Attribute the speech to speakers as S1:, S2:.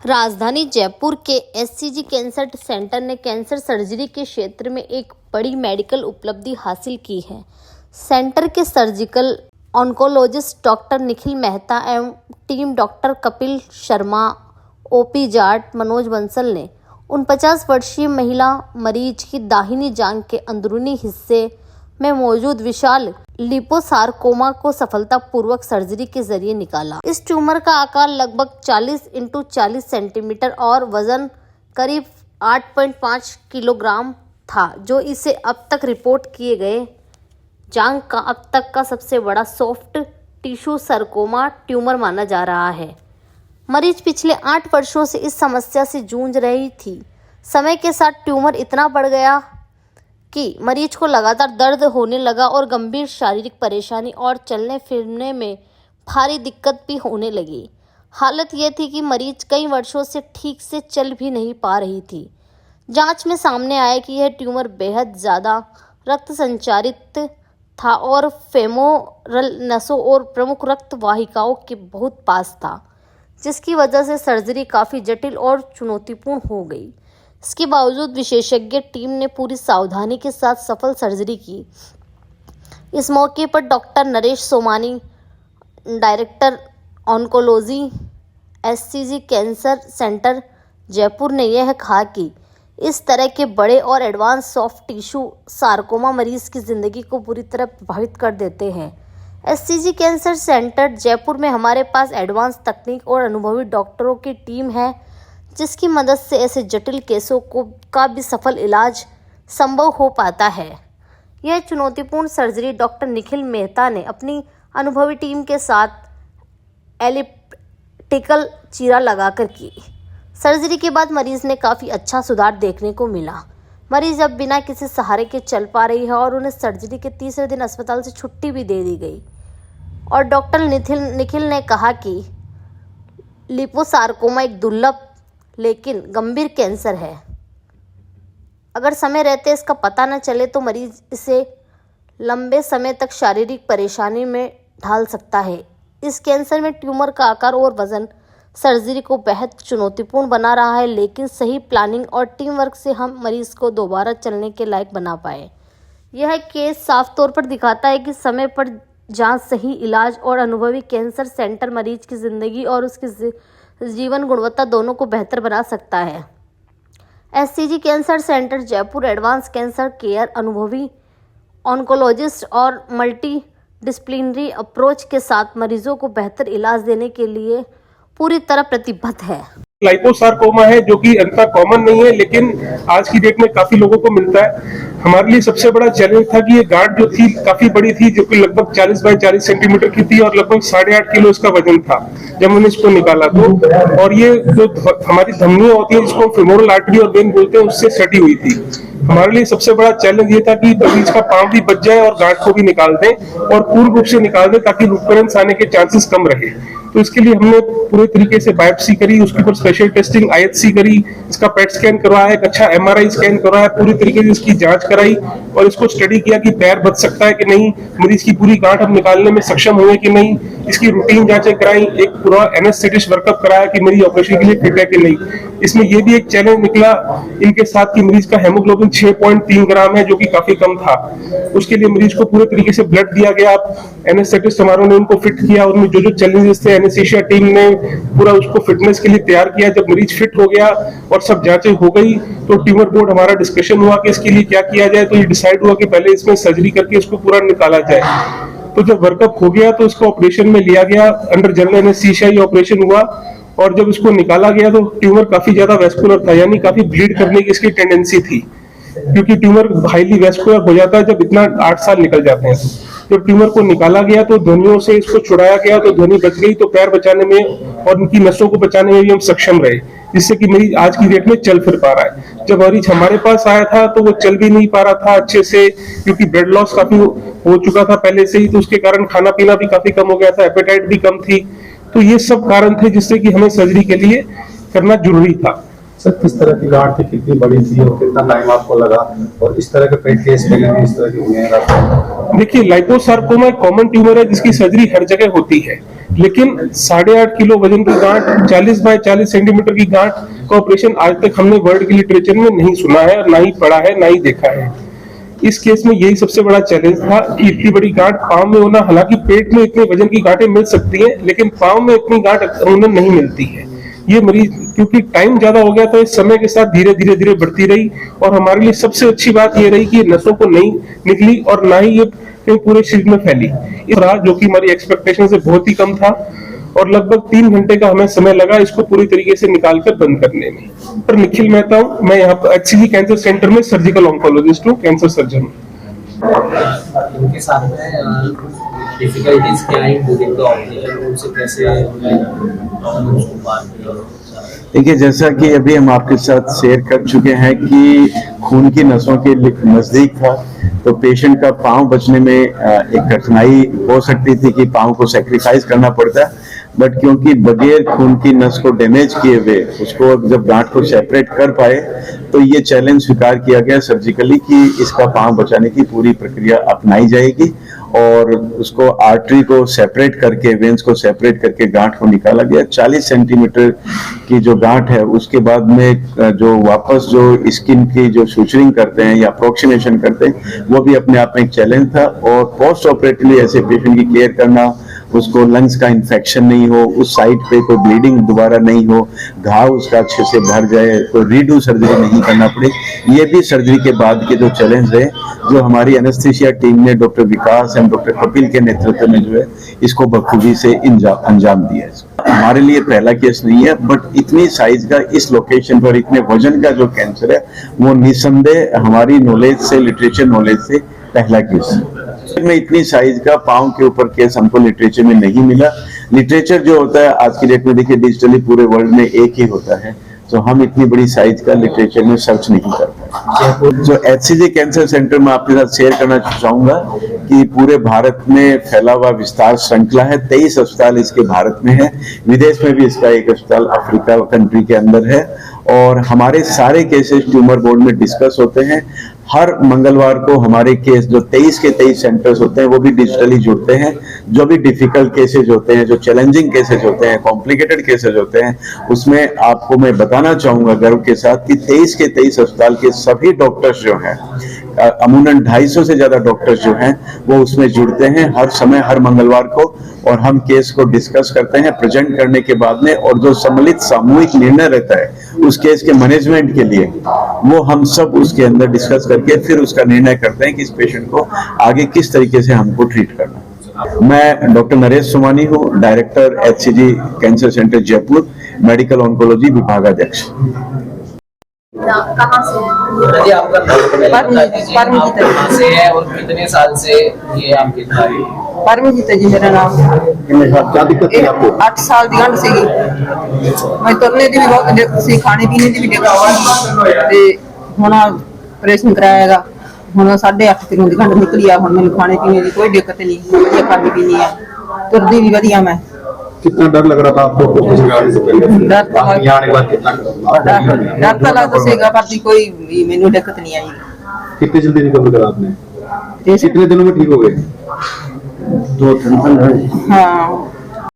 S1: राजधानी जयपुर के SCG cancer centre ने कैंसर सर्जरी के क्षेत्र में एक बड़ी मेडिकल उपलब्धि हासिल की है। सेंटर के surgical oncologist doctor Nikhil Mehta एवं team doctor Kapil Sharma, OP Jat, Manoj Bansal ने 49 वर्षीय महिला मरीज की दाहिनी जांघ के अंदरूनी हिस्से में मौजूद विशाल लिपोसारकोमा को सफलतापूर्वक सर्जरी के जरिए निकाला। इस ट्यूमर का आकार लगभग 40 × 40 सेंटीमीटर और वजन करीब 8.5 किलोग्राम था, जो इसे अब तक रिपोर्ट किए गए जांघ का अब तक का सबसे बड़ा सॉफ्ट टिश्यू सरकोमा ट्यूमर माना जा रहा है। मरीज पिछले 8 वर्षों से इस समस्या से जूझ रही थी। समय के साथ ट्यूमर इतना बढ़ गया कि मरीज को लगातार दर्द होने लगा और गंभीर शारीरिक परेशानी और चलने फिरने में भारी दिक्कत भी होने लगी। हालत यह थी कि मरीज कई वर्षों से ठीक से चल भी नहीं पा रही थी। जांच में सामने आया कि यह ट्यूमर बेहद ज़्यादा रक्त संचारित था और फेमोरल नसों और प्रमुख रक्त वाहिकाओं के बहुत पास था, जिसकी वजह से सर्जरी काफ़ी जटिल और चुनौतीपूर्ण हो गई। इसके बावजूद विशेषज्ञ टीम ने पूरी सावधानी के साथ सफल सर्जरी की। इस मौके पर doctor Naresh Somani, director oncology, SCG cancer centre Jaipur ने यह कहा कि इस तरह के बड़े और एडवांस सॉफ्ट टिश्यू सारकोमा मरीज की ज़िंदगी को पूरी तरह प्रभावित कर देते हैं। एससीजी कैंसर सेंटर जयपुर में हमारे पास एडवांस तकनीक और अनुभवी डॉक्टरों की टीम है, जिसकी मदद से ऐसे जटिल केसों का भी सफल इलाज संभव हो पाता है। यह चुनौतीपूर्ण सर्जरी डॉक्टर निखिल मेहता ने अपनी अनुभवी टीम के साथ एलिप्टिकल चीरा लगाकर की। सर्जरी के बाद मरीज ने काफ़ी अच्छा सुधार देखने को मिला। मरीज अब बिना किसी सहारे के चल पा रही है और उन्हें सर्जरी के तीसरे दिन अस्पताल से छुट्टी भी दे दी गई। और डॉक्टर निखिल ने कहा कि लिपोसारकोमा एक दुर्लभ लेकिन गंभीर कैंसर है। अगर समय रहते इसका पता न चले तो मरीज इसे लंबे समय तक शारीरिक परेशानी में ढाल सकता है। इस कैंसर में ट्यूमर का आकार और वजन सर्जरी को बेहद चुनौतीपूर्ण बना रहा है, लेकिन सही प्लानिंग और टीम वर्क से हम मरीज को दोबारा चलने के लायक बना पाए। यह केस साफ तौर पर दिखाता है कि समय पर जांच, सही इलाज और अनुभवी कैंसर सेंटर मरीज की ज़िंदगी और उसकी जीवन गुणवत्ता दोनों को बेहतर बना सकता है। SCG cancer centre Jaipur advance cancer care, अनुभवी ऑन्कोलॉजिस्ट और मल्टी डिसिप्लिनरी अप्रोच के साथ मरीजों को बेहतर इलाज देने के लिए पूरी तरह प्रतिबद्ध है।
S2: लाइपोसारकोमा है जो कि अंततः कॉमन नहीं है, लेकिन आज की डेट में काफी लोगों को मिलता है। हमारे लिए सबसे बड़ा चैलेंज था कि ये गांठ जो थी काफी बड़ी थी, जो कि लगभग 40 बाई 40 सेंटीमीटर की थी और लगभग 8.5 किलो इसका वजन था जब हमने इसको निकाला तो। और ये जो हमारी धमनियां होती है जिसको फेमोरल आर्टरी और वेन बोलते हैं, उससे सटी हुई थी। हमारे लिए सबसे बड़ा चैलेंज ये था कि मरीज का पांव भी बच जाए और गांठ को भी निकाल दें और पूर्ण रूप से निकाल दें ताकि रिकरेंस आने के चांसेस कम रहे। तो इसके लिए हमने पूरे तरीके से बायोप्सी करी, उसके ऊपर स्पेशल टेस्टिंग आईएचसी करी, इसका पेट स्कैन करवाया, एक अच्छा एमआरआई स्कैन करवाया, पूरी तरीके से इसकी जांच कराई और इसको स्टडी किया कि पैर बच सकता है कि नहीं, मरीज की पूरी गांठ हम निकालने में सक्षम हुए कि नहीं। इसकी रूटीन जांचें कराई, एक पूरा एनेस्थेटिस्ट वर्कअप कराया कि मरीज ऑपरेशन के लिए फिट है कि नहीं। इसमें यह भी एक चैलेंज निकला इनके साथ कि मरीज का हेमोग्लोबिन 6.3 ग्राम है, जो कि काफी कम था। उसके लिए मरीज को पूरे तरीके से ब्लड दिया गया। एनेस्थेटिस्ट हमारों ने उनको फिट किया, उनमें जो जो चैलेंजेस थे एनेस्थेसिया टीम ने पूरा उसको फिटनेस के लिए तैयार किया। जब मरीज फिट हो गया और सब जांचें हो गई तो ट्यूमर बोर्ड हमारा डिस्कशन हुआ कि इसके लिए क्या किया जाए। तो ये डिसाइड हुआ कि पहले इसमें सर्जरी करके इसको पूरा निकाला जाए। तो जब वर्कअप हो गया तो इसको ऑपरेशन में लिया गया, अंडर जनरल एनेस्थीसिया ये ऑपरेशन हुआ। और जब इसको निकाला गया तो ट्यूमर काफी ज्यादा वेस्कुलर था, यानी काफी ब्लीड करने की इसकी टेंडेंसी थी, क्योंकि ट्यूमर हाईली वेस्कुलर हो जाता है जब इतना 8 साल निकल जाते हैं। जब ट्यूमर को निकाला गया तो ध्वनियों से इसको छुड़ाया गया तो ध्वनि बच गई, तो पैर बचाने में और उनकी नसों को बचाने में भी हम सक्षम रहे, जिससे कि मरीज आज की डेट में चल फिर पा रहा है। जब मरीज हमारे पास आया था तो वो चल भी नहीं पा रहा था अच्छे से, क्योंकि ब्लड लॉस काफी हो चुका था पहले से ही, तो उसके कारण खाना पीना भी काफी कम हो गया था, एपेटाइट भी कम थी। तो ये सब कारण थे जिससे कि हमें सर्जरी के लिए करना जरूरी था।
S3: सर, किस तरह की गांठ थी, कितनी बड़ी थी और कितना टाइम आपको लगा, और इस तरह के पेट केस में इस तरह की हुई है?
S2: देखिए, लाइपोसार्कोमा एक कॉमन ट्यूमर है जिसकी सर्जरी हर जगह होती है, लेकिन 8.5 किलो वजन की गांठ, 40 बाय 40 सेंटीमीटर की गांठ का ऑपरेशन आज तक हमने वर्ल्ड के लिटरेचर में नहीं सुना है, और ना ही पढ़ा है, ना ही देखा है। इस केस में यही सबसे बड़ा चैलेंज था कि इतनी बड़ी गांठ पांव में होना। हालांकि पेट में इतने वजन की गांठें मिल सकती हैं, लेकिन पांव में इतनी गांठ अमूमन नहीं मिलती है। ये मरीज क्योंकि टाइम ज्यादा हो गया था, इस समय के साथ धीरे धीरे बढ़ती रही, और हमारे लिए सबसे अच्छी बात ये रही कि ये नसों को नहीं निकली और ना ही ये पूरे शरीर में फैली। इस रहा जो कि हमारी एक्सपेक्टेशन से बहुत ही कम था, और लगभग 3 घंटे का हमें समय लगा इसको पूरी तरीके से निकालकर बंद करने में। पर निखिल मेहता हूँ, मैं यहाँ पर HCG कैंसर सेंटर में सर्जिकल ऑन्कोलॉजिस्ट हूँ, कैंसर सर्जन हूँ।
S3: उनके साथ में डिफिकल्टीज क्या आई ड्यूरिंग द ऑपरेशन, उनसे कैसे
S4: देखिए, जैसा कि अभी हम आपके साथ शेयर कर चुके हैं कि खून की नसों के नजदीक था, तो पेशेंट का पांव बचने में एक कठिनाई हो सकती थी कि पांव को सेक्रीफाइस करना पड़ता है, बट क्योंकि बगैर खून की नस को डैमेज किए हुए उसको जब गांठ को सेपरेट कर पाए, तो ये चैलेंज स्वीकार किया गया सर्जिकली कि इसका पांव बचाने की पूरी प्रक्रिया अपनाई जाएगी, और उसको आर्टरी को सेपरेट करके, वेन्स को सेपरेट करके गांठ को निकाला गया। 40 सेंटीमीटर की जो गांठ है, उसके बाद में जो वापस जो स्किन की जो सुचरिंग करते हैं या अप्रोक्सीमेशन करते हैं, वो भी अपने आप में एक चैलेंज था। और पोस्ट ऑपरेटिवली ऐसे पेशेंट की केयर करना, उसको लंग्स का इन्फेक्शन नहीं हो, उस साइड पे कोई ब्लीडिंग दोबारा नहीं हो, घाव उसका अच्छे से भर जाए, कोई रीडू सर्जरी नहीं करना पड़े, ये भी सर्जरी के बाद के जो चैलेंज है, जो हमारी एनेस्थीसिया टीम ने doctor Vikas and doctor Kapil के नेतृत्व में जो है इसको बखूबी से अंजाम दिया है। हमारे लिए पहला केस नहीं है, बट इतनी साइज का इस लोकेशन पर इतने वजन का जो कैंसर है, वो निसंदेह हमारी नॉलेज से, लिटरेचर नॉलेज से पहला केस है। में इतनी साइज का पांव के ऊपर केस हमको लिटरेचर में नहीं मिला। लिटरेचर जो होता है आज की डेट में, देखिए डिजिटली पूरे वर्ल्ड में एक ही होता है, तो हम इतनी बड़ी साइज का लिटरेचर में सर्च नहीं कर पाए। जो HCG कैंसर सेंटर में आपके साथ शेयर करना चाहूंगा कि पूरे भारत में फैला हुआ विस्तार श्रृंखला है। 23 अस्पताल इसके भारत में है, विदेश में भी इसका एक अस्पताल अफ्रीका कंट्री के अंदर है, और हमारे सारे केसेस ट्यूमर बोर्ड में डिस्कस होते हैं। हर मंगलवार को हमारे केस जो 23 के 23 सेंटर्स होते हैं वो भी डिजिटली जुड़ते हैं। जो भी डिफिकल्ट केसेज होते हैं, जो चैलेंजिंग केसेज होते हैं, कॉम्प्लिकेटेड केसेज होते हैं, उसमें आपको मैं बताना चाहूंगा गर्व के साथ कि 23 के 23 अस्पताल के सभी डॉक्टर्स जो हैं, अमूमन 250 से ज्यादा डॉक्टर्स जो हैं, वो उसमें जुड़ते हैं हर समय, हर मंगलवार को, और हम केस को डिस्कस करते हैं प्रेजेंट करने के बाद में, और जो सम्मिलित सामूहिक निर्णय रहता है उस केस के मैनेजमेंट के लिए, वो हम सब उसके अंदर डिस्कस करके फिर उसका निर्णय करते हैं कि इस पेशेंट को आगे किस तरीके से हमको ट्रीट करना। मैं डॉक्टर नरेश सोमानी हूँ, director HCG cancer centre Jaipur, medical oncology विभागाध्यक्ष।
S3: कहाँ से है जी आपका नाम बता दीजिए, आप कहाँ से है और कितने साल से ये आपके
S5: परमजीत जी मेरा नाम।
S4: क्या दिक्कत है आपको?
S5: 8 साल ਦੀ ਗੰਢ ਸੀਗੀ। ਮੈਂ ਤੁਰਨੇ ਦੀ ਵੀ ਬਹੁਤ ਦਿੱਕਤ ਸੀ, ਖਾਣੇ ਪੀਣੇ ਦੀ ਵੀ ਦਿੱਕਤ ਸੀ, ਤੇ ਹੁਣ ਆਪਰੇਸ਼ਨ ਕਰਾਇਆਗਾ। ਹੁਣ 8.5 ਕਿਲੋ ਦੀ ਗੰਢ ਨਿਕਲੀ ਆ। ਹੁਣ ਮੈਨੂੰ ਖਾਣੇ ਪੀਣੇ ਦੀ ਕੋਈ ਦਿੱਕਤ नहीं, ਵਧੀਆ ਖਾਣੀ ਪੀਣੀ ਆ, ਤੁਰਦੀ ਵੀ ਵਧੀਆ मैं।
S6: कितना डर लग रहा था आपको लगाने से पहले?
S5: डर तो
S6: यहाँ आने के बाद कितना
S5: डर तो लगता सीगा, पर कोई मैनू दिक्कत नहीं आई।
S6: कितनी जल्दी रिकवर करा आपने? कितने दिनों में ठीक हो गए?
S4: 2-3 दिन।
S5: हाँ